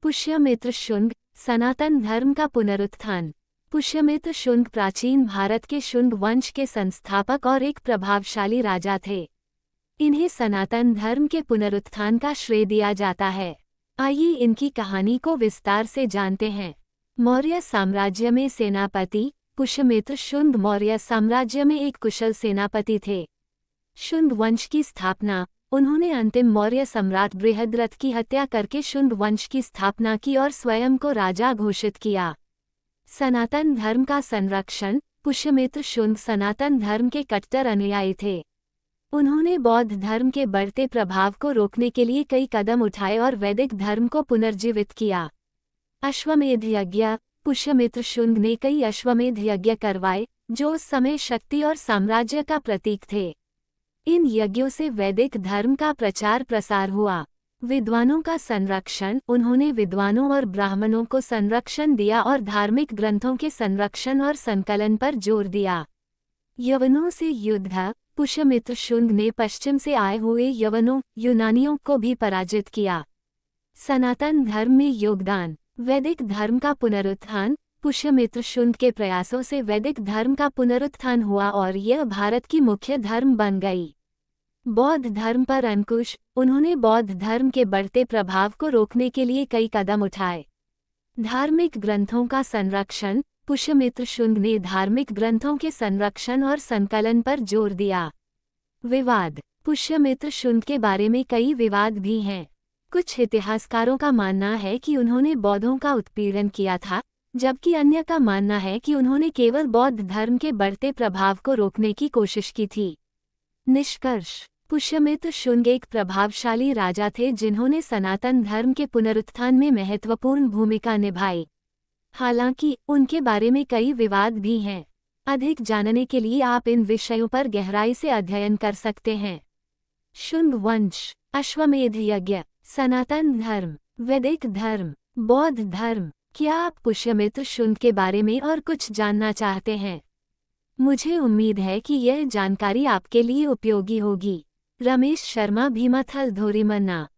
पुष्यमित्र शुंग, सनातन धर्म का पुनरुत्थान। पुष्यमित्र शुंग प्राचीन भारत के शुंग वंश के संस्थापक और एक प्रभावशाली राजा थे। इन्हें सनातन धर्म के पुनरुत्थान का श्रेय दिया जाता है। आइए इनकी कहानी को विस्तार से जानते हैं। मौर्य साम्राज्य में सेनापति पुष्यमित्र शुंग मौर्य साम्राज्य में एक कुशल सेनापति थे। शुंग वंश की स्थापना उन्होंने अंतिम मौर्य सम्राट बृहद्रथ की हत्या करके शुंग वंश की स्थापना की और स्वयं को राजा घोषित किया। सनातन धर्म का संरक्षण पुष्यमित्र शुंग सनातन धर्म के कट्टर अनुयायी थे। उन्होंने बौद्ध धर्म के बढ़ते प्रभाव को रोकने के लिए कई कदम उठाए और वैदिक धर्म को पुनर्जीवित किया। अश्वमेध यज्ञ पुष्यमित्र शुंग ने कई अश्वमेध यज्ञ करवाए जो उस समय शक्ति और साम्राज्य का प्रतीक थे। इन यज्ञों से वैदिक धर्म का प्रचार प्रसार हुआ। विद्वानों का संरक्षण उन्होंने विद्वानों और ब्राह्मणों को संरक्षण दिया और धार्मिक ग्रंथों के संरक्षण और संकलन पर जोर दिया। यवनों से युद्ध पुष्यमित्र शुंग ने पश्चिम से आए हुए यवनों यूनानियों को भी पराजित किया। सनातन धर्म में योगदान वैदिक धर्म का पुनरुत्थान पुष्यमित्र शुंग के प्रयासों से वैदिक धर्म का पुनरुत्थान हुआ और यह भारत की मुख्य धर्म बन गई। बौद्ध धर्म पर अंकुश उन्होंने बौद्ध धर्म के बढ़ते प्रभाव को रोकने के लिए कई कदम उठाए। धार्मिक ग्रंथों का संरक्षण पुष्यमित्र शुंग ने धार्मिक ग्रंथों के संरक्षण और संकलन पर जोर दिया। विवाद पुष्यमित्र शुंग के बारे में कई विवाद भी हैं। कुछ इतिहासकारों का मानना है कि उन्होंने बौद्धों का उत्पीड़न किया था, जबकि अन्य का मानना है कि उन्होंने केवल बौद्ध धर्म के बढ़ते प्रभाव को रोकने की कोशिश की थी। निष्कर्ष पुष्यमित्र शुंग एक प्रभावशाली राजा थे जिन्होंने सनातन धर्म के पुनरुत्थान में महत्वपूर्ण भूमिका निभाई। हालांकि उनके बारे में कई विवाद भी हैं। अधिक जानने के लिए आप इन विषयों पर गहराई से अध्ययन कर सकते हैं। शुंग वंश अश्वमेध यज्ञ सनातन धर्म वैदिक धर्म बौद्ध धर्म। क्या आप पुष्यमित्र शुंग के बारे में और कुछ जानना चाहते हैं? मुझे उम्मीद है कि यह जानकारी आपके लिए उपयोगी होगी। रमेश शर्मा भीमथल धोरीमन्ना।